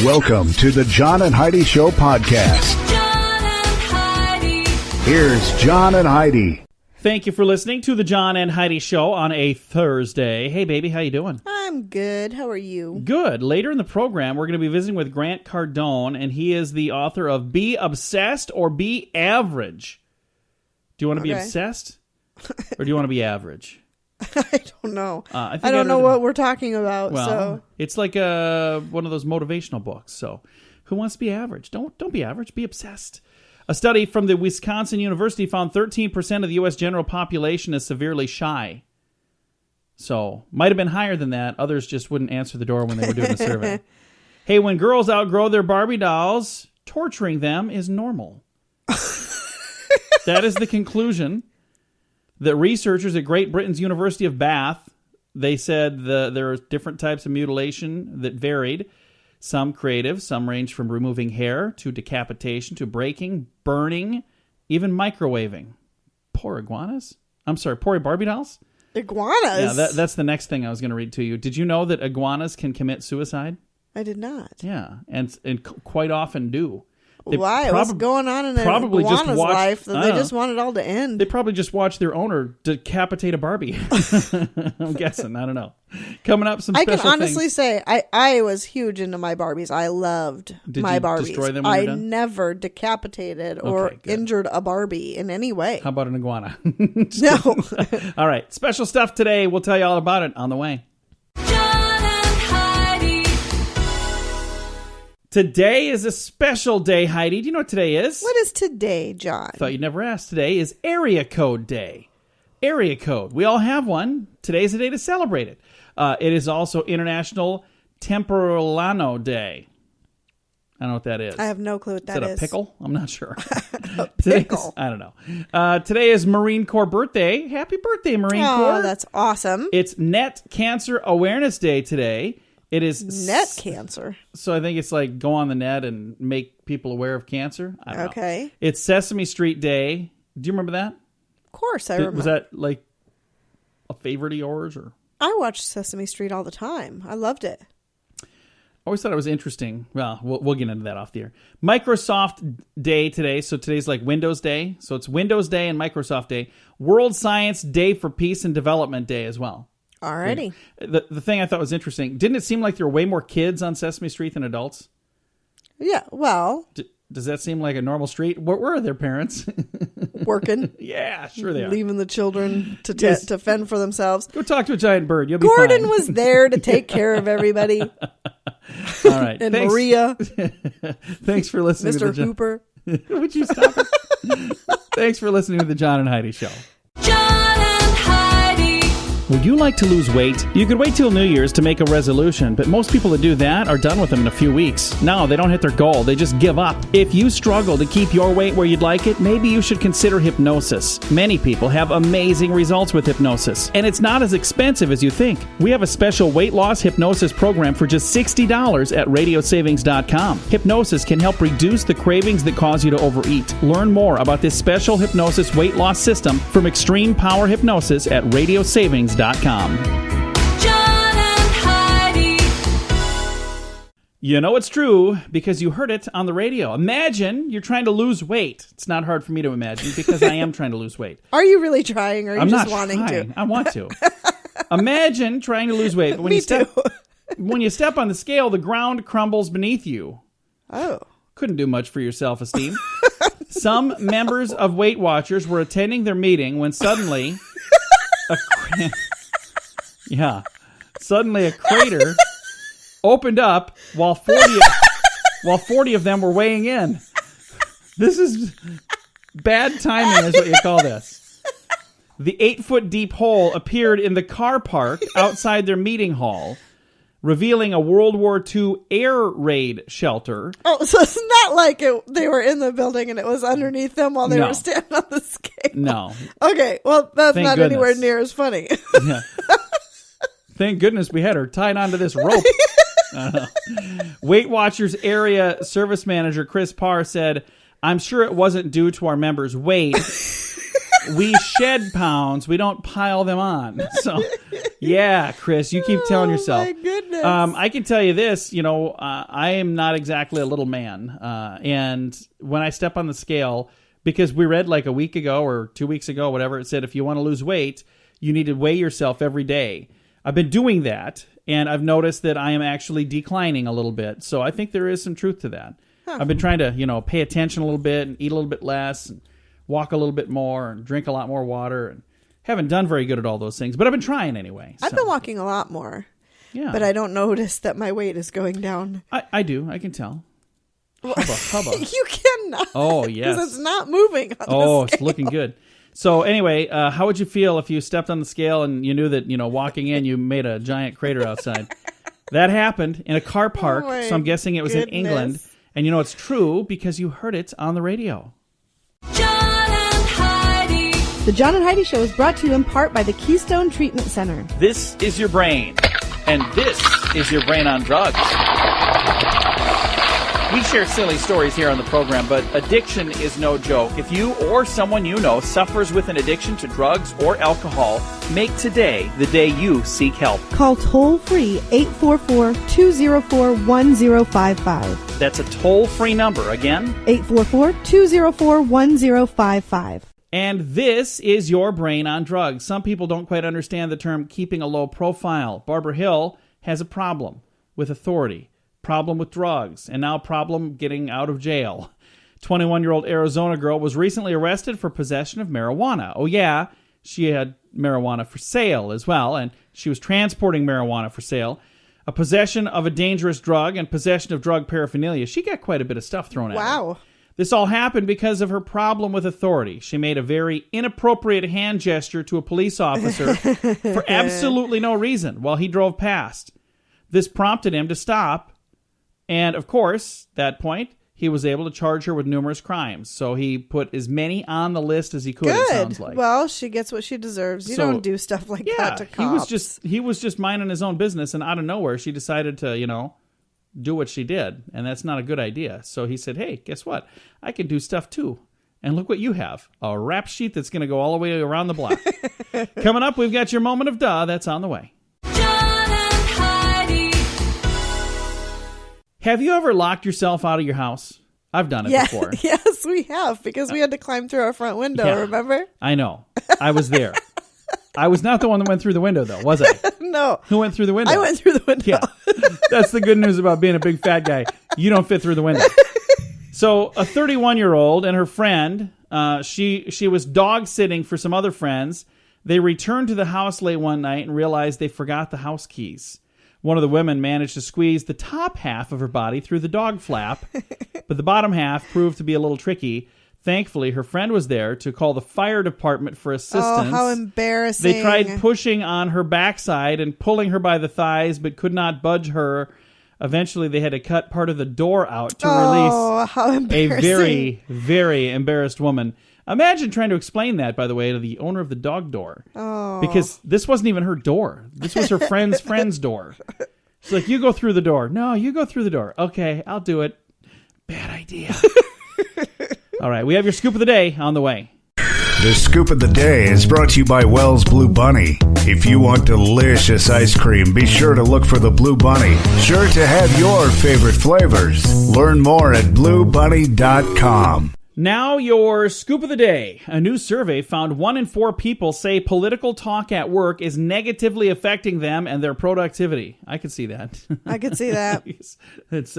Welcome to the John and Heidi Show podcast. John and Heidi. Here's John and Heidi. Thank you for listening to the John and Heidi Show on a Thursday. Hey, baby, how you doing? I'm good. How are you? Good. Later in the program, we're going to be visiting with Grant Cardone, and he is the author of Be Obsessed or Be Average. Do you want to be obsessed, or do you want to be average? I don't know. I don't know what we're talking about. Well, so it's like one of those motivational books. So, who wants to be average? Don't be average. Be obsessed. A study from the Wisconsin University found 13% of the U.S. general population is severely shy. So, might have been higher than that. Others just wouldn't answer the door when they were doing the survey. Hey, when girls outgrow their Barbie dolls, torturing them is normal. That is the conclusion. The researchers at Great Britain's University of Bath, they said there are different types of mutilation that varied. Some creative, some range from removing hair to decapitation to breaking, burning, even microwaving. Poor iguanas? I'm sorry, poor Barbie dolls? iguanas. Yeah, that's the next thing I was going to read to you. Did you know that iguanas can commit suicide? I did not. Yeah, and quite often do. Why? What's going on in an iguana's life that they just want it all to end? They probably just watch their owner decapitate a Barbie. I'm guessing. I don't know. Coming up, some special I can honestly things. say I was huge into my Barbies. I loved my Barbies. Did you destroy them when I you're done? never decapitated or injured a Barbie in any way. How about an iguana? No. All right. Special stuff today. We'll tell you all about it on the way. Today is a special day, Heidi. Do you know what today is? What is today, John? Thought you'd never ask. Today is Area Code Day. Area Code. We all have one. Today's the day to celebrate it. It is also International Temporalano Day. I don't know what that is. I have no clue what that is. Is that a pickle? I'm not sure. A pickle? I don't know. Today is Marine Corps birthday. Happy birthday, Marine Corps. Oh, that's awesome. It's Net Cancer Awareness Day today. It is net cancer. So I think it's like go on the net and make people aware of cancer. I don't know. It's Sesame Street Day. Do you remember that? Of course I remember. Was that like a favorite of yours? Or I watched Sesame Street all the time. I loved it. I always thought it was interesting. Well, we'll get into that off the air. Microsoft Day today. So today's like Windows Day. So it's Windows Day and Microsoft Day. World Science Day for Peace and Development Day as well. Alrighty. The thing I thought was interesting, didn't it seem like there were way more kids on Sesame Street than adults? Yeah, well. Does that seem like a normal street? Where are their parents? Working. Yeah, sure they are. Leaving the children to fend for themselves. Go talk to a giant bird. You'll be Gordon fine. was there to take care of everybody. All right. And thanks. Maria. Thanks for listening to Mr. Hooper. Would you stop it? Thanks for listening to the John and Heidi Show. Would you like to lose weight? You could wait till New Year's to make a resolution, but most people that do that are done with them in a few weeks. No, they don't hit their goal. They just give up. If you struggle to keep your weight where you'd like it, maybe you should consider hypnosis. Many people have amazing results with hypnosis, and it's not as expensive as you think. We have a special weight loss hypnosis program for just $60 at radiosavings.com. Hypnosis can help reduce the cravings that cause you to overeat. Learn more about this special hypnosis weight loss system from Extreme Power Hypnosis at radiosavings.com. John and Heidi. You know it's true because you heard it on the radio. Imagine you're trying to lose weight. It's not hard for me to imagine because I am trying to lose weight. Are you really trying or are you just wanting to? I want to. Imagine trying to lose weight, but when you step on the scale, the ground crumbles beneath you. Oh. Couldn't do much for your self-esteem. Some members of Weight Watchers were attending their meeting when suddenly suddenly a crater opened up while 40 of them were weighing in. This is bad timing is what you call this. The 8-foot deep hole appeared in the car park outside their meeting hall, revealing a World War II air raid shelter. Oh, so it's not like they were in the building and it was underneath them while they were standing on the scale. No. Okay, well, that's not anywhere near as funny. Yeah. Thank goodness we had her tied onto this rope. Weight Watchers area service manager Chris Parr said, "I'm sure it wasn't due to our members' weight. We shed pounds. We don't pile them on. So, yeah, Chris, you keep telling yourself. Oh, my goodness. I can tell you this, I am not exactly a little man. And when I step on the scale, because we read like a week ago or 2 weeks ago, whatever, it said if you want to lose weight, you need to weigh yourself every day. I've been doing that, and I've noticed that I am actually declining a little bit. So I think there is some truth to that. I've been trying to, pay attention a little bit and eat a little bit less and walk a little bit more and drink a lot more water, and haven't done very good at all those things, but I've been trying anyway. I've been walking a lot more. Yeah. But I don't notice that my weight is going down. I do. I can tell. Hubba. You cannot. Oh, yes. Because it's not moving on the It's scale. looking good. So anyway, how would you feel if you stepped on the scale and you knew that, walking in, you made a giant crater outside? That happened in a car park, Oh, so I'm guessing it was in England. And it's true because you heard it on the radio. John and Heidi. The John and Heidi Show is brought to you in part by the Keystone Treatment Center. This is your brain, and this is your brain on drugs. We share silly stories here on the program, but addiction is no joke. If you or someone you know suffers with an addiction to drugs or alcohol, make today the day you seek help. Call toll-free 844-204-1055. That's a toll-free number. Again, 844-204-1055. and this is your brain on drugs. Some people don't quite understand the term keeping a low profile. Barbara Hill has a problem with authority. Problem with drugs, and now problem getting out of jail. 21-year-old Arizona girl was recently arrested for possession of marijuana. Oh yeah, she had marijuana for sale as well, and she was transporting marijuana for sale. A possession of a dangerous drug and possession of drug paraphernalia. She got quite a bit of stuff thrown at her. Wow. This all happened because of her problem with authority. She made a very inappropriate hand gesture to a police officer for absolutely no reason while he drove past. This prompted him to stop. And, of course, at that point, he was able to charge her with numerous crimes. So he put as many on the list as he could, it sounds like. Well, she gets what she deserves. You don't do stuff like that to cops. He was just minding his own business, and out of nowhere, she decided to, do what she did. And that's not a good idea. So he said, hey, guess what? I can do stuff, too. And look what you have. A rap sheet that's going to go all the way around the block. Coming up, we've got your moment of duh. That's on the way. Have you ever locked yourself out of your house? I've done it before. Yes, we have, because we had to climb through our front window, remember? I know. I was there. I was not the one that went through the window, though, was I? No. Who went through the window? I went through the window. Yeah. That's the good news about being a big fat guy. You don't fit through the window. So a 31-year-old and her friend, she was dog sitting for some other friends. They returned to the house late one night and realized they forgot the house keys. One of the women managed to squeeze the top half of her body through the dog flap, but the bottom half proved to be a little tricky. Thankfully, her friend was there to call the fire department for assistance. Oh, how embarrassing. They tried pushing on her backside and pulling her by the thighs, but could not budge her. Eventually, they had to cut part of the door out to release how embarrassing. a very, very embarrassed woman. Imagine trying to explain that, by the way, to the owner of the dog door. Oh. Because this wasn't even her door. This was her friend's door. She's like, you go through the door. No, you go through the door. Okay, I'll do it. Bad idea. All right, we have your scoop of the day on the way. The Scoop of the Day is brought to you by Wells Blue Bunny. If you want delicious ice cream, be sure to look for the Blue Bunny. Sure to have your favorite flavors. Learn more at bluebunny.com. Now your scoop of the day. A new survey found 1 in 4 people say political talk at work is negatively affecting them and their productivity. I could see that. I could see that. It's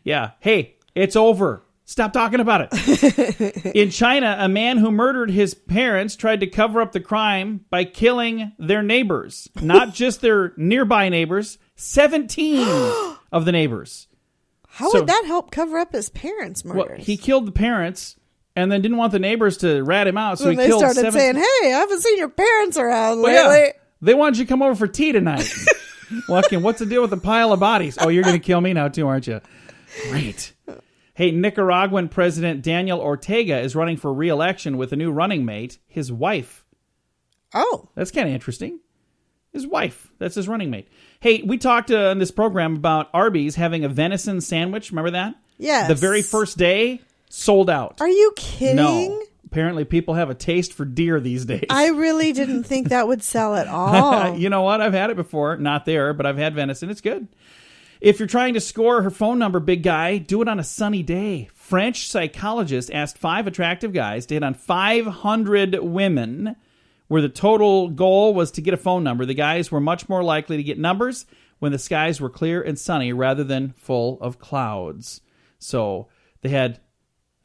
yeah. Hey, it's over. Stop talking about it. In China, a man who murdered his parents tried to cover up the crime by killing their neighbors. Not just their nearby neighbors, 17 of the neighbors. How would that help cover up his parents' murders? Well, he killed the parents and then didn't want the neighbors to rat him out, so he they killed started saying, hey, I haven't seen your parents around lately. Yeah, they wanted you to come over for tea tonight. Walking, what's the deal with the pile of bodies? Oh, you're going to kill me now too, aren't you? Great. Hey, Nicaraguan President Daniel Ortega is running for re-election with a new running mate, his wife. Oh. That's kind of interesting. His wife. That's his running mate. Hey, we talked in this program about Arby's having a venison sandwich. Remember that? Yes. The very first day, sold out. Are you kidding? No. Apparently, people have a taste for deer these days. I really didn't think that would sell at all. You know what? I've had it before. Not there, but I've had venison. It's good. If you're trying to score her phone number, big guy, do it on a sunny day. French psychologist asked 5 attractive guys to hit on 500 women, where the total goal was to get a phone number. The guys were much more likely to get numbers when the skies were clear and sunny rather than full of clouds. So they had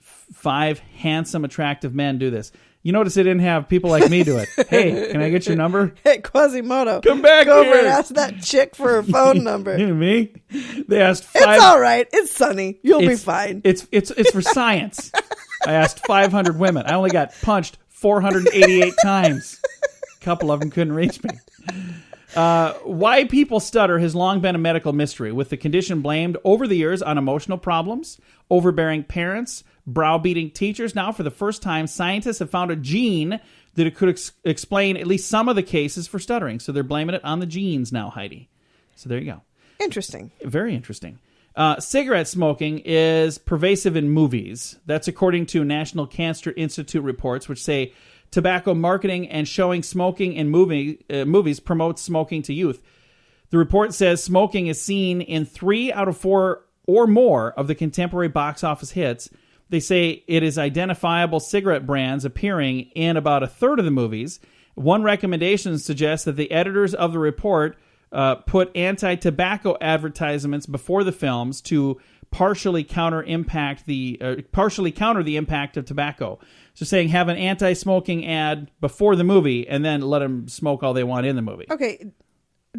5 handsome, attractive men do this. You notice they didn't have people like me do it. Hey, can I get your number? Hey, Quasimodo. Come back Go here. over and ask that chick for her phone number. You know me? They asked 5. It's all right. It's sunny. You'll be fine. It's for science. I asked 500 women. I only got punched 488 times. A couple of them couldn't reach me. Why people stutter has long been a medical mystery, with the condition blamed over the years on emotional problems, overbearing parents, browbeating teachers. Now, for the first time, scientists have found a gene that it could explain at least some of the cases for stuttering. So they're blaming it on the genes now, Heidi. So there you go. Interesting. Very interesting. Cigarette smoking is pervasive in movies. That's according to National Cancer Institute reports, which say tobacco marketing and showing smoking in movies promotes smoking to youth. The report says smoking is seen in 3 out of 4 or more of the contemporary box office hits. They say it is identifiable cigarette brands appearing in about a third of the movies. One recommendation suggests that the editors of the report put anti-tobacco advertisements before the films to partially counter the impact of tobacco. So saying have an anti-smoking ad before the movie and then let them smoke all they want in the movie. Okay.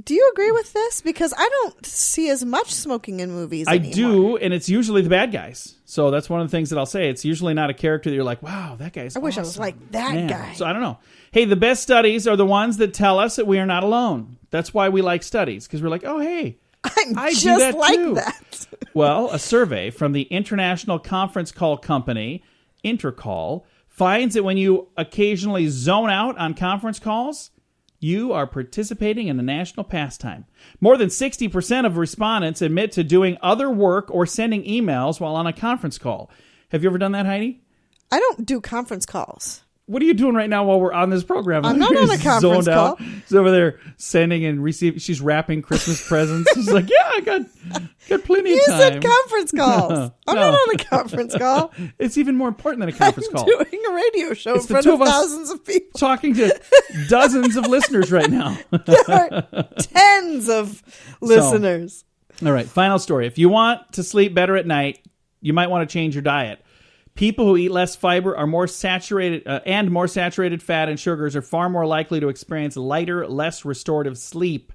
Do you agree with this? Because I don't see as much smoking in movies anymore. I do, and it's usually the bad guys. So that's one of the things that I'll say. It's usually not a character that you're like, wow, that guy's wish I awesome. was like that Man. guy. So I don't know. Hey, the best studies are the ones that tell us that we are not alone. That's why we like studies, because we're like, oh, hey, I just do that like too. that. Well, a survey from the international conference call company, Intercall, finds that when you occasionally zone out on conference calls, you are participating in a national pastime. More than 60% of respondents admit to doing other work or sending emails while on a conference call. Have you ever done that, Heidi? I don't do conference calls. What are you doing right now while we're on this program? I'm not on a conference call. She's over there sending and receiving. She's wrapping Christmas presents. She's like, yeah, I got plenty of You time. said conference calls. I'm No. not on a conference call. It's even more important than a conference I'm call. doing a radio show It's in the front two of of us thousands of people. Talking to dozens of listeners right now. There are tens of listeners. All right, final story. If you want to sleep better at night, you might want to change your diet. People who eat less fiber are more saturated fat and sugars are far more likely to experience lighter, less restorative sleep.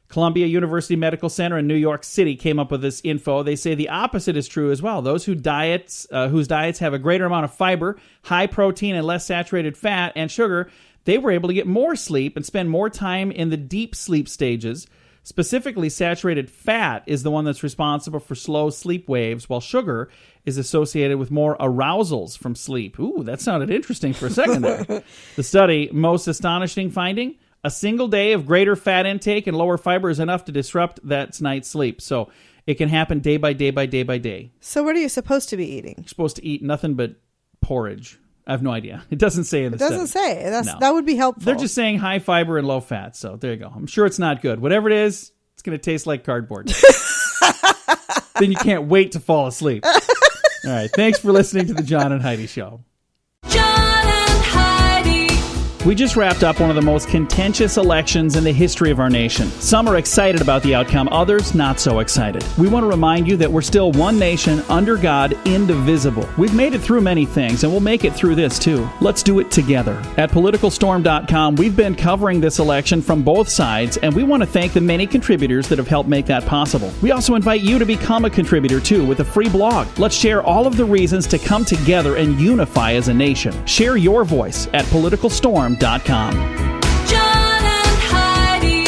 Columbia University Medical Center in New York City came up with this info. They say the opposite is true as well. Those whose diets have a greater amount of fiber, high protein, and less saturated fat and sugar, they were able to get more sleep and spend more time in the deep sleep stages. Specifically, saturated fat is the one that's responsible for slow sleep waves, while sugar is associated with more arousals from sleep. Ooh, that sounded interesting for a second there. The study, most astonishing finding, a single day of greater fat intake and lower fiber is enough to disrupt that night's sleep. So it can happen day by day by day by day. So what are you supposed to be eating? You're supposed to eat nothing but porridge. I have no idea. It doesn't say in the study. It doesn't say. No. That would be helpful. They're just saying high fiber and low fat. So there you go. I'm sure it's not good. Whatever it is, it's going to taste like cardboard. Then you can't wait to fall asleep. All right. Thanks for listening to the John and Heidi Show. John and Heidi. We just wrapped up one of the most contentious elections in the history of our nation. Some are excited about the outcome, others not so excited. We want to remind you that we're still one nation, under God, indivisible. We've made it through many things, and we'll make it through this too. Let's do it together. At PoliticalStorm.com, we've been covering this election from both sides, and we want to thank the many contributors that have helped make that possible. We also invite you to become a contributor too with a free blog. Let's share all of the reasons to come together and unify as a nation. Share your voice at PoliticalStorm.com. John and Heidi.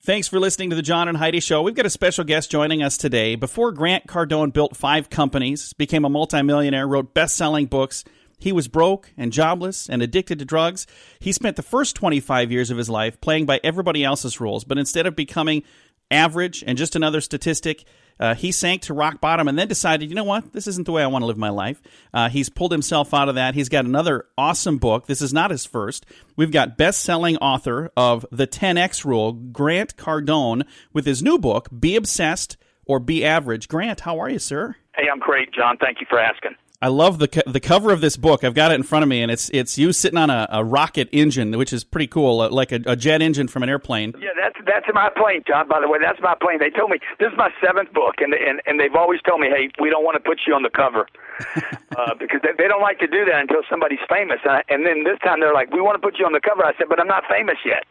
Thanks for listening to the John and Heidi Show. We've got a special guest joining us today. Before Grant Cardone built 5 companies, became a multimillionaire, wrote best-selling books, he was broke and jobless and addicted to drugs. He spent the first 25 years of his life playing by everybody else's rules, but instead of becoming average and just another statistic, He sank to rock bottom and then decided, you know what, this isn't the way I want to live my life. He's pulled himself out of that. He's got another awesome book. This is not his first. We've got best-selling author of The 10X Rule, Grant Cardone, with his new book, Be Obsessed or Be Average. Grant, how are you, sir? Hey, I'm great, John. Thank you for asking. I love the cover of this book. I've got it in front of me, and it's you sitting on a rocket engine, which is pretty cool, like a jet engine from an airplane. Yeah, that's my plane, John. By the way, that's my plane. They told me this is my 7th book, and they've always told me, hey, we don't want to put you on the cover because they don't like to do that until somebody's famous. And then this time they're like, we want to put you on the cover. I said, but I'm not famous yet.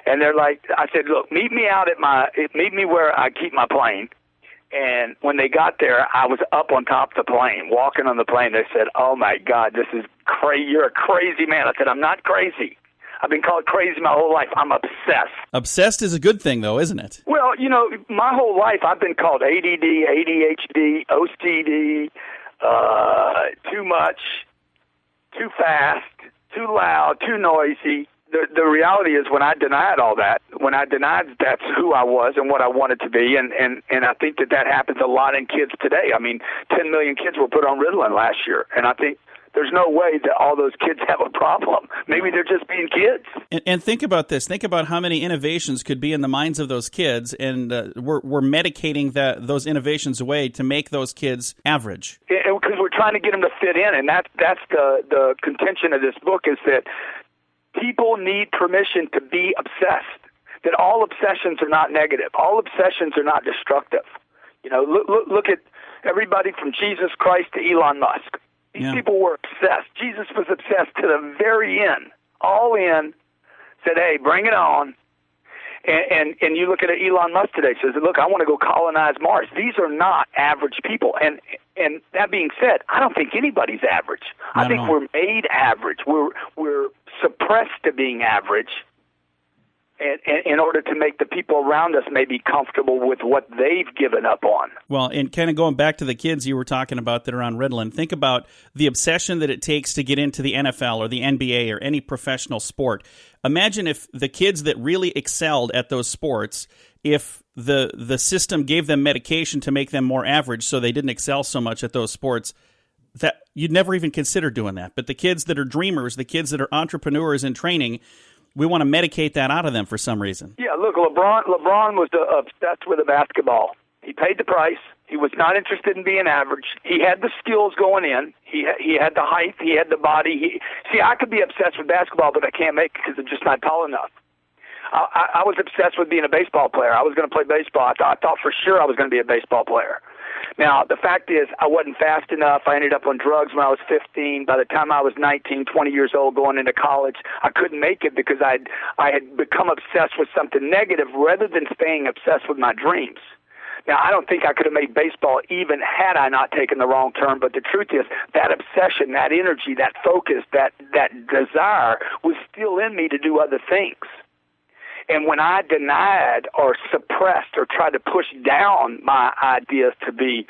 And they're like, I said, look, meet me where I keep my plane. And when they got there, I was up on top of the plane, walking on the plane. They said, oh, my God, this is crazy. You're a crazy man. I said, I'm not crazy. I've been called crazy my whole life. I'm obsessed. Obsessed is a good thing, though, isn't it? Well, my whole life I've been called ADD, ADHD, OCD, too much, too fast, too loud, too noisy. The reality is when I denied all that, when I denied that's who I was and what I wanted to be, and I think that happens a lot in kids today. I mean, 10 million kids were put on Ritalin last year, and I think there's no way that all those kids have a problem. Maybe they're just being kids. And think about this. Think about how many innovations could be in the minds of those kids, and we're medicating those innovations away to make those kids average. Because we're trying to get them to fit in, and that's the contention of this book is that people need permission to be obsessed, that all obsessions are not negative. All obsessions are not destructive. Look at everybody from Jesus Christ to Elon Musk. These people were obsessed. Jesus was obsessed to the very end, all in, said, hey, bring it on. And you look at Elon Musk today, says, look, I want to go colonize Mars. These are not average people. And that being said, I don't think anybody's average. I think we're made average. We're suppressed to being average in order to make the people around us maybe comfortable with what they've given up on. Well, and kind of going back to the kids you were talking about that are on Ritalin, think about the obsession that it takes to get into the NFL or the NBA or any professional sport. Imagine if the kids that really excelled at those sports, if the system gave them medication to make them more average so they didn't excel so much at those sports, that you'd never even consider doing that. But the kids that are dreamers, the kids that are entrepreneurs in training, we want to medicate that out of them for some reason. Yeah, look, LeBron was obsessed with the basketball. He paid the price. He was not interested in being average. He had the skills going in. He had the height. He had the body. I could be obsessed with basketball, but I can't make it because I'm just not tall enough. I was obsessed with being a baseball player. I was going to play baseball. I thought for sure I was going to be a baseball player. Now, the fact is, I wasn't fast enough. I ended up on drugs when I was 15. By the time I was 19, 20 years old, going into college, I couldn't make it because I had become obsessed with something negative rather than staying obsessed with my dreams. Now, I don't think I could have made baseball even had I not taken the wrong turn, but the truth is that obsession, that energy, that focus, that desire was still in me to do other things. And when I denied or suppressed or tried to push down my ideas to be,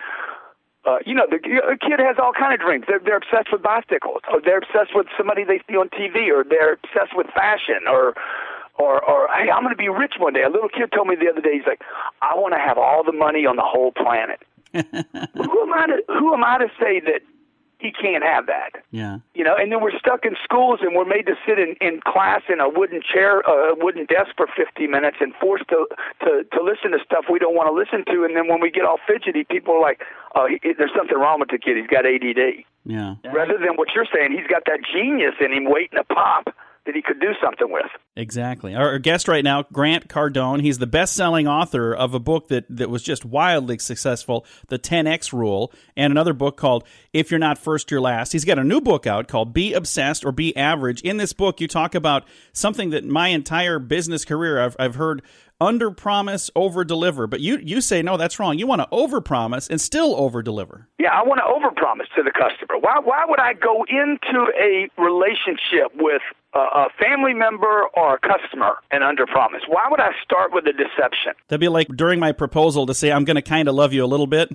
a kid has all kind of dreams. They're obsessed with bicycles, or they're obsessed with somebody they see on TV, or they're obsessed with fashion, or hey, I'm going to be rich one day. A little kid told me the other day, he's like, I want to have all the money on the whole planet. Who am I to say that he can't have that? Yeah. And then we're stuck in schools and we're made to sit in class in a wooden chair, a wooden desk for 50 minutes and forced to listen to stuff we don't want to listen to. And then when we get all fidgety, people are like, oh, there's something wrong with the kid. He's got ADD. Yeah. Rather than what you're saying, he's got that genius in him waiting to pop that he could do something with. Exactly. Our guest right now, Grant Cardone, he's the best-selling author of a book that was just wildly successful, The 10X Rule, and another book called If You're Not First, You're Last. He's got a new book out called Be Obsessed or Be Average. In this book, you talk about something that my entire business career I've heard, under-promise, over-deliver. But you say, no, that's wrong. You want to over-promise and still over-deliver. Yeah, I want to over-promise to the customer. Why would I go into a relationship with a family member or a customer and underpromise? Why would I start with a deception? That'd be like during my proposal to say, I'm going to kind of love you a little bit.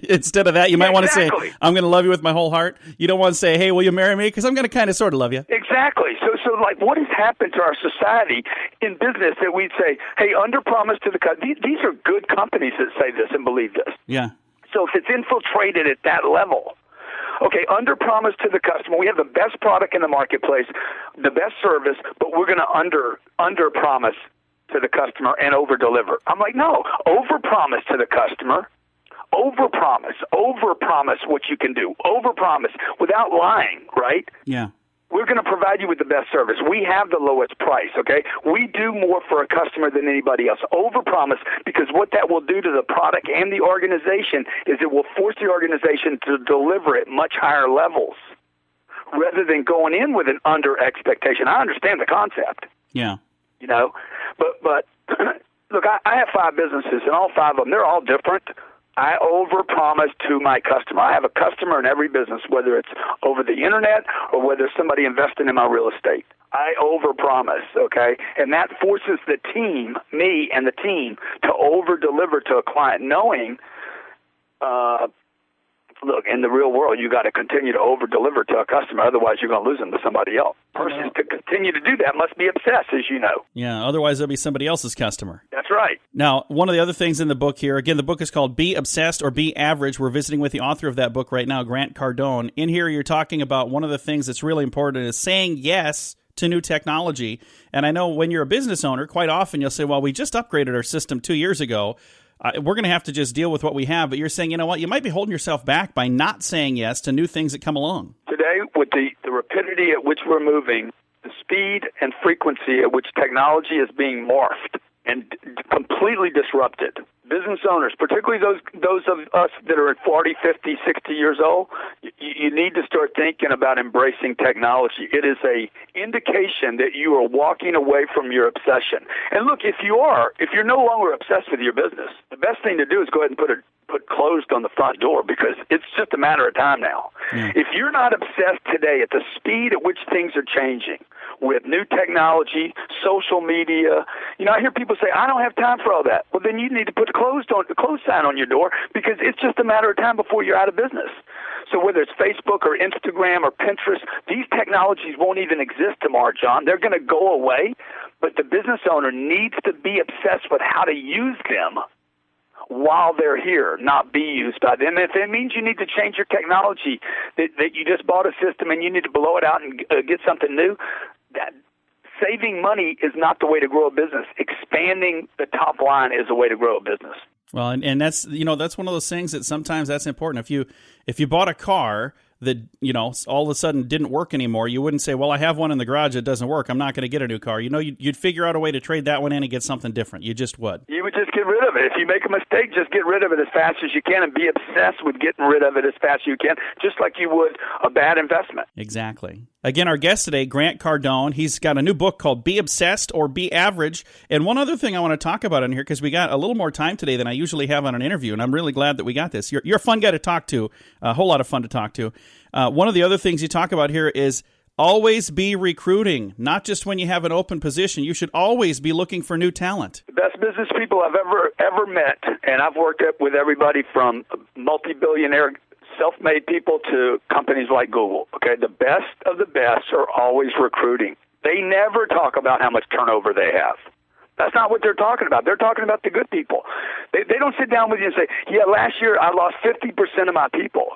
Instead of that, you might want to say, I'm going to love you with my whole heart. You don't want to say, hey, will you marry me? Because I'm going to kind of sort of love you. Exactly. So like what has happened to our society in business that we'd say, hey, underpromise to the customer. These are good companies that say this and believe this. Yeah. So if it's infiltrated at that level, okay, underpromise to the customer. We have the best product in the marketplace, the best service, but we're going to underpromise to the customer and overdeliver. I'm like, no, overpromise to the customer. Overpromise what you can do. Overpromise without lying, right? Yeah. We're going to provide you with the best service. We have the lowest price, okay? We do more for a customer than anybody else. Overpromise, because what that will do to the product and the organization is it will force the organization to deliver at much higher levels rather than going in with an under expectation. I understand the concept. Yeah. You know, but look, I have 5 businesses, and all 5 of them, they're all different. I overpromise to my customer. I have a customer in every business, whether it's over the internet or whether it's somebody investing in my real estate. I overpromise, okay? And that forces the team, me and the team, to overdeliver to a client, knowing, look, in the real world, you got to continue to overdeliver to a customer, otherwise you're going to lose them to somebody else. Persons to continue to do that must be obsessed, as you know. Yeah, otherwise they'll be somebody else's customer. That's right. Now, one of the other things in the book here, again, the book is called Be Obsessed or Be Average. We're visiting with the author of that book right now, Grant Cardone. In here, you're talking about one of the things that's really important is saying yes to new technology. And I know when you're a business owner, quite often you'll say, well, we just upgraded our system 2 years ago. We're going to have to just deal with what we have. But you're saying, you know what, you might be holding yourself back by not saying yes to new things that come along. Today, with the rapidity at which we're moving, the speed and frequency at which technology is being morphed and completely disrupted, business owners, particularly those of us that are at 40, 50, 60 years old, you need to start thinking about embracing technology. It is a indication that you are walking away from your obsession. And look, if you're no longer obsessed with your business, the best thing to do is go ahead and put closed on the front door, because it's just a matter of time now. Yeah. If you're not obsessed today at the speed at which things are changing with new technology, social media, I hear people say, I don't have time for all that. Well, then you need to put the closed sign on your door, because it's just a matter of time before you're out of business. So whether it's Facebook or Instagram or Pinterest, these technologies won't even exist tomorrow, John. They're going to go away, but the business owner needs to be obsessed with how to use them while they're here, not be used by them. If it means you need to change your technology, that you just bought a system and you need to blow it out and get something new, that saving money is not the way to grow a business. Expanding the top line is the way to grow a business. Well, and that's that's one of those things that sometimes that's important. If you bought a car that all of a sudden didn't work anymore, you wouldn't say, well, I have one in the garage that doesn't work, I'm not going to get a new car. You'd figure out a way to trade that one in and get something different. You just would. You would just get rid of it. If you make a mistake, just get rid of it as fast as you can and be obsessed with getting rid of it as fast as you can, just like you would a bad investment. Exactly. Again, our guest today, Grant Cardone, he's got a new book called Be Obsessed or Be Average. And one other thing I want to talk about in here, because we got a little more time today than I usually have on an interview, and I'm really glad that we got this. You're a fun guy to talk to, a whole lot of fun to talk to. One of the other things you talk about here is always be recruiting, not just when you have an open position. You should always be looking for new talent. The best business people I've ever met, and I've worked with everybody from multi-billionaire self-made people to companies like Google. Okay, the best of the best are always recruiting. They never talk about how much turnover they have. That's not what they're talking about. They're talking about the good people. They don't sit down with you and say, yeah, last year I lost 50% of my people.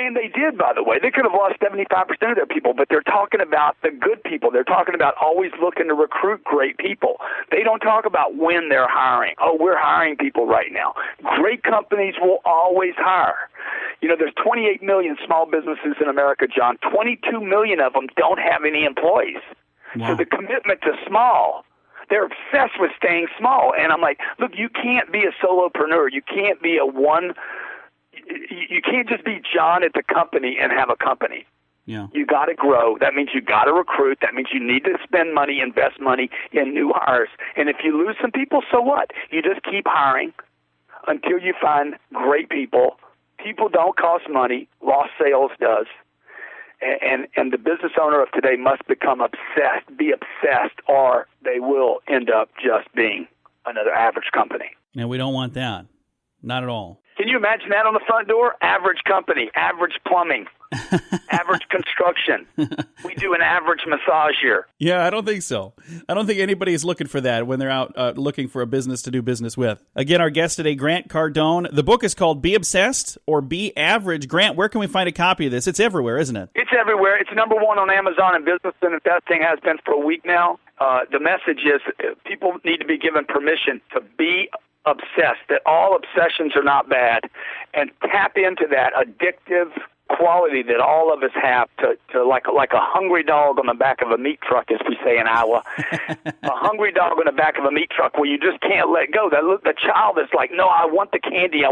And they did, by the way. They could have lost 75% of their people, but they're talking about the good people. They're talking about always looking to recruit great people. They don't talk about when they're hiring. Oh, we're hiring people right now. Great companies will always hire. There's 28 million small businesses in America, John. 22 million of them don't have any employees. Wow. So the commitment to small, they're obsessed with staying small. And I'm like, look, you can't be a solopreneur. You can't be you can't just be John at the company and have a company. Yeah. You got to grow. That means you got to recruit. That means you need to spend money, invest money in new hires. And if you lose some people, so what? You just keep hiring until you find great people. People don't cost money. Lost sales does. And the business owner of today must become obsessed, be obsessed, or they will end up just being another average company. And we don't want that. Not at all. Can you imagine that on the front door? Average company, average plumbing, average construction. We do an average massage here. Yeah, I don't think so. I don't think anybody's looking for that when they're out looking for a business to do business with. Again, our guest today, Grant Cardone. The book is called Be Obsessed or Be Average. Grant, where can we find a copy of this? It's everywhere, isn't it? It's everywhere. It's number one on Amazon and Business and Investing, has been for a week now. The message is people need to be given permission to be obsessed, that all obsessions are not bad, and tap into that addictive quality that all of us have to like a hungry dog on the back of a meat truck, as we say in Iowa. A hungry dog on the back of a meat truck where you just can't let go. The child is like, no, I want the candy,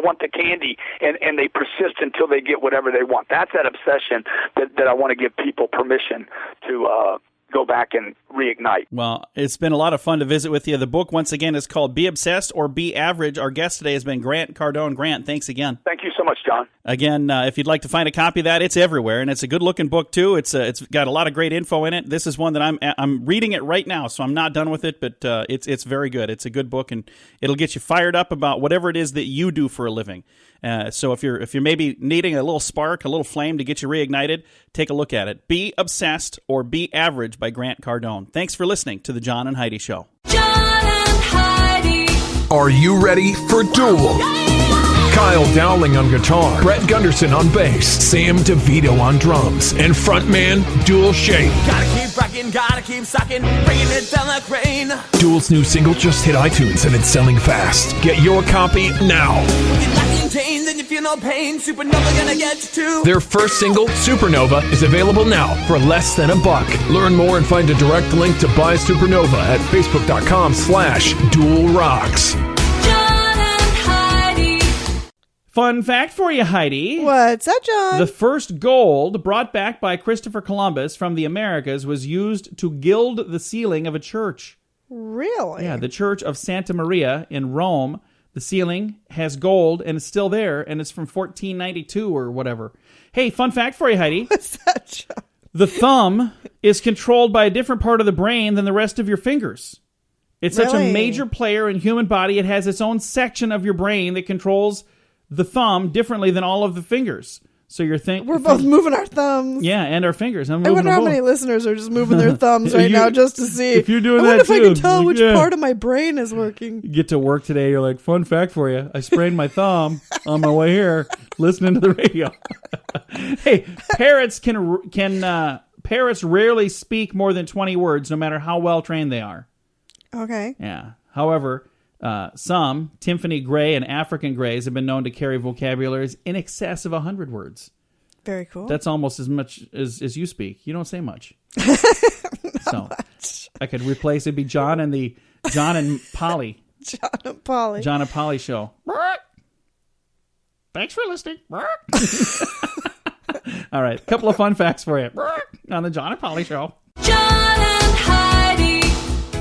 and they persist until they get whatever they want. That's that obsession that I want to give people permission to go back and reignite. Well, it's been a lot of fun to visit with you. The book, once again, is called Be Obsessed or Be Average. Our guest today has been Grant Cardone. Grant, thanks again. Thank you so much, John. Again, if you'd like to find a copy of that, it's everywhere, and it's a good-looking book, too. It's got a lot of great info in it. This is one that I'm reading it right now, so I'm not done with it, but it's very good. It's a good book, and it'll get you fired up about whatever it is that you do for a living. So if you're maybe needing a little spark, a little flame to get you reignited, take a look at it. Be Obsessed or Be Average by Grant Cardone. Thanks for listening to The John and Heidi Show. John and Heidi. Are you ready for Duel? Kyle Dowling on guitar, Brett Gunderson on bass, Sam DeVito on drums, and frontman Duel Shane. Gotta keep rocking, gotta keep sucking, bringing it down like rain. Duel's new single just hit iTunes and it's selling fast. Get your copy now. When you're lacking chains and you feel no pain, Supernova gonna get you too. Their first single, Supernova, is available now for less than $1. Learn more and find a direct link to buy Supernova at facebook.com/DuelRocks. Fun fact for you, Heidi. What's that, John? The first gold brought back by Christopher Columbus from the Americas was used to gild the ceiling of a church. Really? Yeah, the Church of Santa Maria in Rome. The ceiling has gold, and it's still there, and it's from 1492 or whatever. Hey, fun fact for you, Heidi. What's that, John? The thumb is controlled by a different part of the brain than the rest of your fingers. It's such a major player in human body, it has its own section of your brain that controls the thumb differently than all of the fingers. So you're we're both moving our thumbs. Yeah, and our fingers. I wonder how many listeners are just moving their thumbs right now just to see. If you're doing I wonder that if too, I can tell which yeah. part of my brain is working. You get to work today, you're like, fun fact for you. I sprained my thumb on my way here listening to the radio. Hey, parrots rarely speak more than 20 words no matter how well trained they are. Okay. Yeah. However, some Tiffany gray and African grays have been known to carry vocabularies in excess of 100 words. Very cool. That's almost as much as you speak. You don't say much. Much. I could replace it'd be John and Polly. John and Polly show. Thanks for listening. All right, a couple of fun facts for you on the John and Polly show. John and Heidi.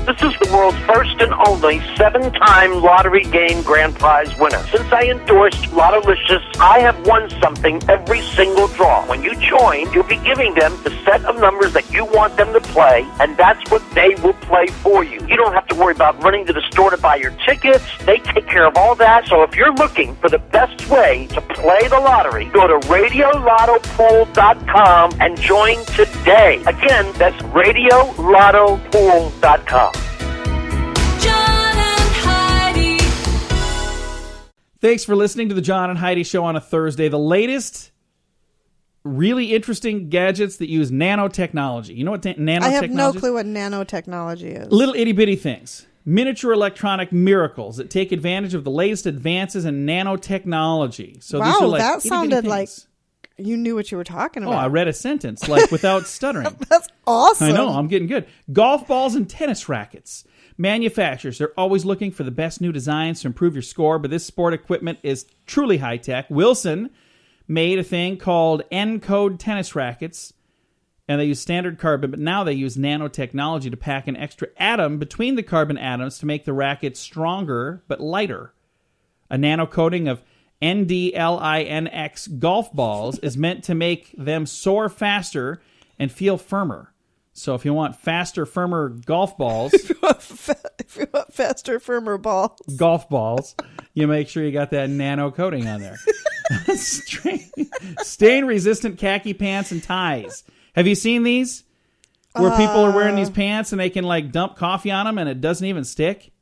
This is the world's first and only 7-time lottery game grand prize winner. Since I endorsed Lottolicious, I have won something every single draw. When you join, you'll be giving them the set of numbers that you want them to play, and that's what they will play for you. You don't have to worry about running to the store to buy your tickets. They take care of all that. So if you're looking for the best way to play the lottery, go to RadioLottoPool.com and join today. Again, that's RadioLottoPool.com. Thanks for listening to the John and Heidi Show on a Thursday. The latest really interesting gadgets that use nanotechnology. You know what nanotechnology is? I have no clue what nanotechnology is. Little itty-bitty things. Miniature electronic miracles that take advantage of the latest advances in nanotechnology. So these are like that sounded things. like you knew what you were talking about. Oh, I read a sentence like without stuttering. That's awesome. I know, I'm getting good. Golf balls and tennis rackets. Manufacturers, they're always looking for the best new designs to improve your score, but this sport equipment is truly high-tech. Wilson made a thing called N-Code tennis rackets, and they use standard carbon, but now they use nanotechnology to pack an extra atom between the carbon atoms to make the racket stronger but lighter. A nano coating of NDLINX golf balls is meant to make them soar faster and feel firmer. So if you want faster, firmer golf balls, if you want faster, firmer balls, golf balls, you make sure you got that nano coating on there. Stain-resistant khaki pants and ties. Have you seen these? Where people are wearing these pants and they can like dump coffee on them and it doesn't even stick?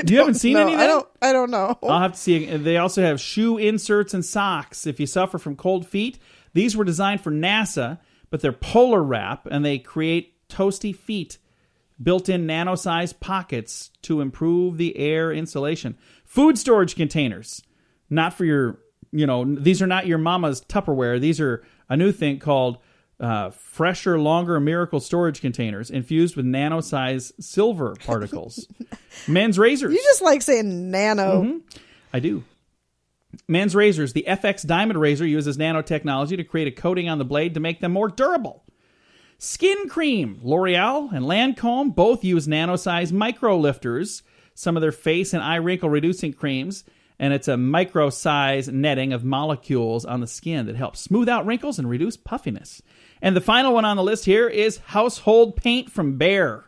You haven't seen any of that? I don't know. I'll have to see. They also have shoe inserts and socks. If you suffer from cold feet, these were designed for NASA, but they're polar wrap and they create toasty feet. Built-in nano-sized pockets to improve the air insulation. Food storage containers. Not for your, these are not your mama's Tupperware. These are a new thing called fresher, longer miracle storage containers infused with nano-sized silver particles. Men's razors. You just like saying nano. Mm-hmm. I do. Men's razors. The FX Diamond Razor uses nanotechnology to create a coating on the blade to make them more durable. Skin cream. L'Oreal and Lancome both use nano-sized micro lifters, some of their face and eye wrinkle reducing creams, and it's a micro-size netting of molecules on the skin that helps smooth out wrinkles and reduce puffiness. And the final one on the list here is household paint from Behr.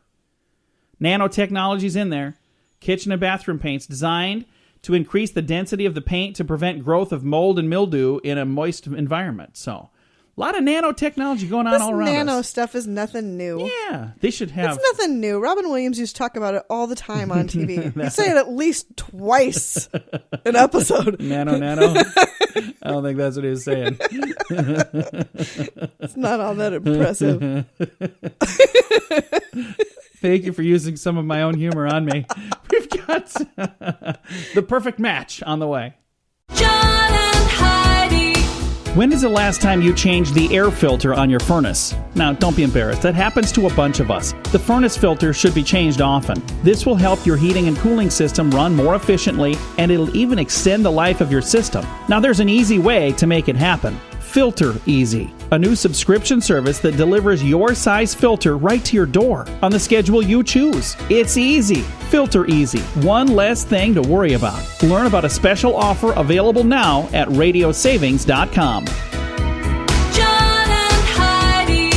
Nanotechnology's in there. Kitchen and bathroom paints designed to increase the density of the paint to prevent growth of mold and mildew in a moist environment. So, a lot of nanotechnology going on all around This nano us. stuff is nothing new. Yeah, they should have... It's nothing new. Robin Williams used to talk about it all the time on TV. He'd say it at least twice an episode. Nano. I don't think that's what he was saying. It's not all that impressive. Thank you for using some of my own humor on me. We've got the perfect match on the way. John and Heidi. When is the last time you changed the air filter on your furnace? Now, don't be embarrassed. That happens to a bunch of us. The furnace filter should be changed often. This will help your heating and cooling system run more efficiently, and it'll even extend the life of your system. Now, there's an easy way to make it happen. Filter Easy, a new subscription service that delivers your size filter right to your door on the schedule you choose. It's easy. Filter Easy. One less thing to worry about. Learn about a special offer available now at radiosavings.com. John and Heidi.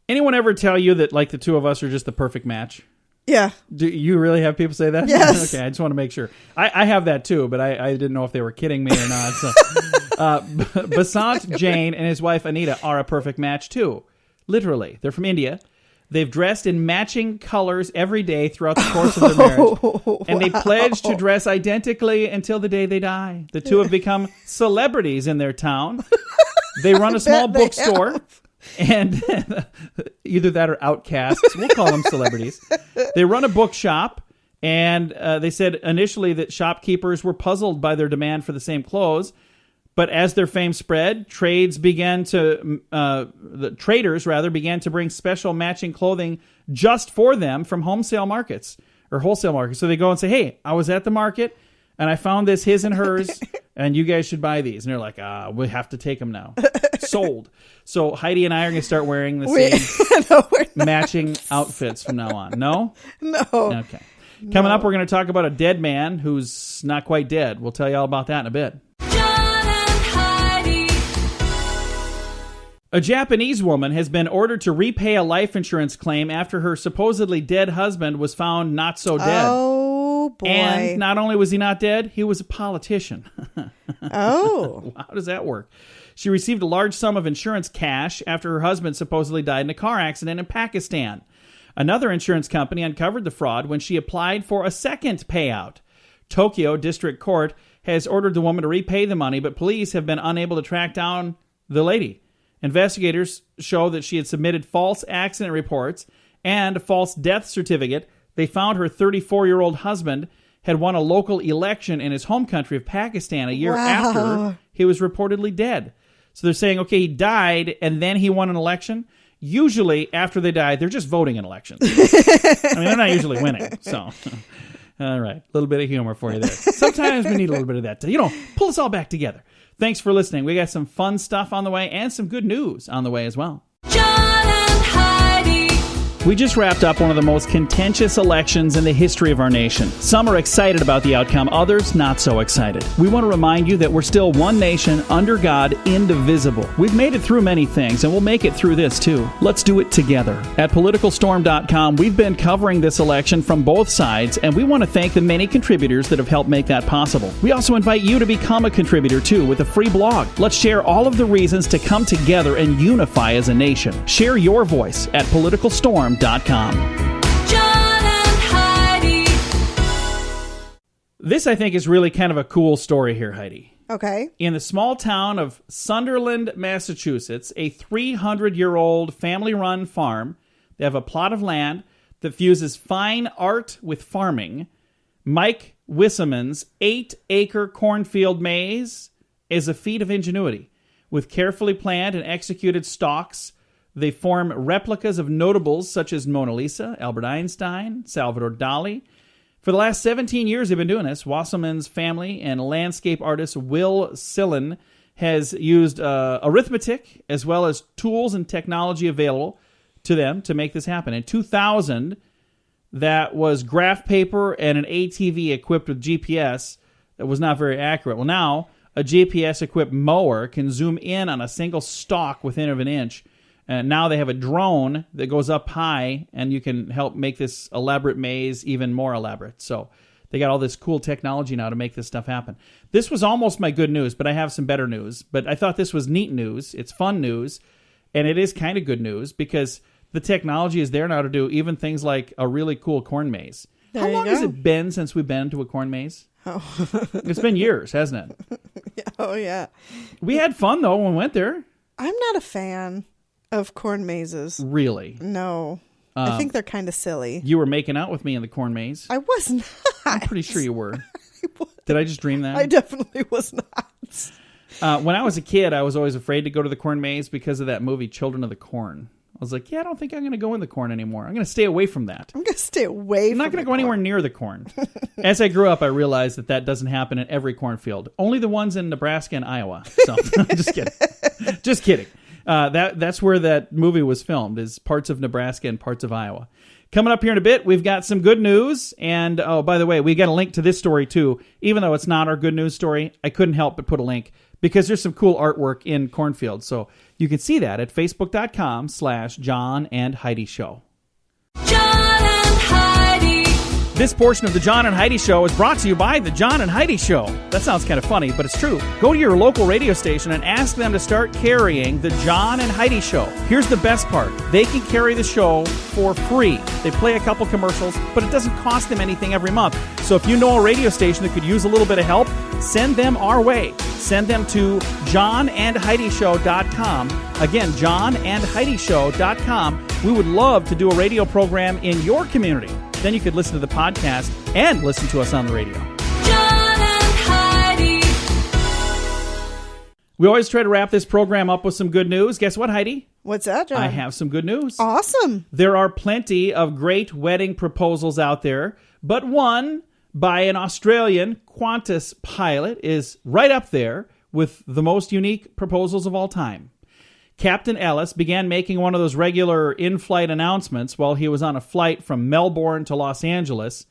Anyone ever tell you that like the two of us are just the perfect match? Yeah. Do you really have people say that? Yes. Okay, I just want to make sure. I have that too, but I didn't know if they were kidding me or not. So. Basant Jain and his wife Anita are a perfect match too. Literally. They're from India. They've dressed in matching colors every day throughout the course of their marriage. And they pledge to dress identically until the day they die. The two have become celebrities in their town. They run a small bookstore. And either that or outcasts. We'll call them celebrities. They run a bookshop. And they said initially that shopkeepers were puzzled by their demand for the same clothes. But as their fame spread, the traders began to bring special matching clothing just for them from wholesale markets. So they go and say, hey, I was at the market and I found this his and hers and you guys should buy these. And they're like, we have to take them now. Sold. So Heidi and I are going to start wearing the same matching outfits from now on. No? No. Okay. Coming up, we're going to talk about a dead man who's not quite dead. We'll tell you all about that in a bit. A Japanese woman has been ordered to repay a life insurance claim after her supposedly dead husband was found not so dead. Oh, boy. And not only was he not dead, he was a politician. Oh. How does that work? She received a large sum of insurance cash after her husband supposedly died in a car accident in Pakistan. Another insurance company uncovered the fraud when she applied for a second payout. Tokyo District Court has ordered the woman to repay the money, but police have been unable to track down the lady. Investigators show that she had submitted false accident reports and a false death certificate. They found her 34-year-old husband had won a local election in his home country of Pakistan a year after he was reportedly dead. So they're saying, okay, he died and then he won an election. Usually, after they die, they're just voting in elections. I mean, they're not usually winning. So, all right, a little bit of humor for you there. Sometimes we need a little bit of that to, pull us all back together. Thanks for listening. We got some fun stuff on the way and some good news on the way as well. John and Heidi. We just wrapped up one of the most contentious elections in the history of our nation. Some are excited about the outcome, others not so excited. We want to remind you that we're still one nation, under God, indivisible. We've made it through many things, and we'll make it through this too. Let's do it together. At PoliticalStorm.com, we've been covering this election from both sides, and we want to thank the many contributors that have helped make that possible. We also invite you to become a contributor too with a free blog. Let's share all of the reasons to come together and unify as a nation. Share your voice at PoliticalStorm.com. John and Heidi. This, I think, is really kind of a cool story here, Heidi. Okay. In the small town of Sunderland, Massachusetts, a 300-year-old family-run farm, they have a plot of land that fuses fine art with farming. Mike Wisseman's 8-acre cornfield maze is a feat of ingenuity. With carefully planned and executed stalks, they form replicas of notables such as Mona Lisa, Albert Einstein, Salvador Dali. For the last 17 years they've been doing this. Wasserman's family and landscape artist Will Sillen has used arithmetic as well as tools and technology available to them to make this happen. In 2000, that was graph paper and an ATV equipped with GPS that was not very accurate. Well, now a GPS-equipped mower can zoom in on a single stalk within an inch. And now they have a drone that goes up high, and you can help make this elaborate maze even more elaborate. So they got all this cool technology now to make this stuff happen. This was almost my good news, but I have some better news. But I thought this was neat news. It's fun news, and it is kind of good news because the technology is there now to do even things like a really cool corn maze. How long has it been since we've been to a corn maze? Oh. It's been years, hasn't it? Oh, yeah. We had fun, though, when we went there. I'm not a fan of corn mazes. Really? No. I think they're kind of silly. You were making out with me in the corn maze. I was not. I'm pretty sure you were. Did I just dream that? I definitely was not. When I was a kid, I was always afraid to go to the corn maze because of that movie, Children of the Corn. I was like, I don't think I'm going to go in the corn anymore. I'm going to stay away from that. I'm going to stay away I'm not going to go anywhere near the corn. As I grew up, I realized that doesn't happen in every cornfield. Only the ones in Nebraska and Iowa. So, just kidding. Just kidding. That's where that movie was filmed, is parts of Nebraska and parts of Iowa. Coming up here in a bit, we've got some good news. And, oh, by the way, we got a link to this story, too. Even though it's not our good news story, I couldn't help but put a link because there's some cool artwork in cornfields. So you can see that at facebook.com/John and Heidi Show. John and Heidi. This portion of the John and Heidi Show is brought to you by the John and Heidi Show. That sounds kind of funny, but it's true. Go to your local radio station and ask them to start carrying the John and Heidi Show. Here's the best part. They can carry the show for free. They play a couple commercials, but it doesn't cost them anything every month. So if you know a radio station that could use a little bit of help, send them our way. Send them to johnandheidishow.com. Again, johnandheidishow.com. We would love to do a radio program in your community. Then you could listen to the podcast and listen to us on the radio. John and Heidi. We always try to wrap this program up with some good news. Guess what, Heidi? What's that, John? I have some good news. Awesome. There are plenty of great wedding proposals out there, but one by an Australian Qantas pilot is right up there with the most unique proposals of all time. Captain Ellis began making one of those regular in-flight announcements while he was on a flight from Melbourne to Los Angeles.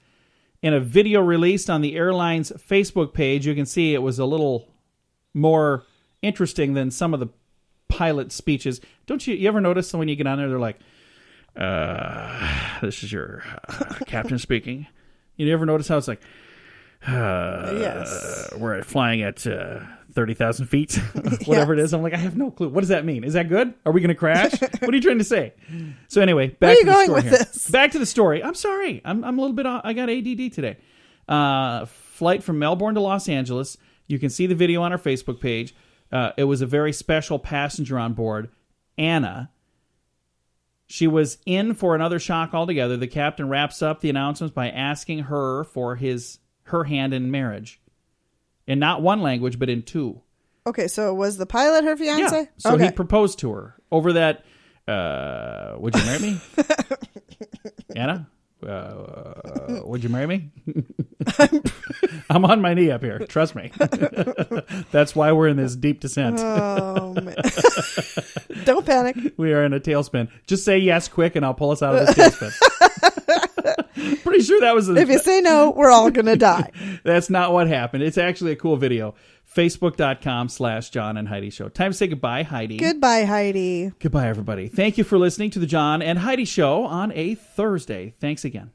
In a video released on the airline's Facebook page, you can see it was a little more interesting than some of the pilot speeches. Don't you ever notice when you get on there, they're like, this is your captain speaking. You ever notice how it's like, yes, we're flying at 30,000 feet, whatever it is. I'm like, I have no clue. What does that mean? Is that good? Are we going to crash? What are you trying to say? So anyway, back to the story. Where are you going with this? Back to the story. I'm sorry. I'm a little bit, I got ADD today. Flight from Melbourne to Los Angeles. You can see the video on our Facebook page. It was a very special passenger on board, Anna. She was in for another shock altogether. The captain wraps up the announcements by asking her for her hand in marriage. In not one language, but in two. Okay, so was the pilot her fiancé? Yeah. So he proposed to her over that, would you marry me? Anna, would you marry me? I'm on my knee up here. Trust me. That's why we're in this deep descent. Oh, man. Don't panic. We are in a tailspin. Just say yes quick and I'll pull us out of this tailspin. Pretty sure that was... If you say no, we're all going to die. That's not what happened. It's actually a cool video. Facebook.com/John and Heidi Show. Time to say goodbye, Heidi. Goodbye, Heidi. Goodbye, everybody. Thank you for listening to the John and Heidi Show on a Thursday. Thanks again.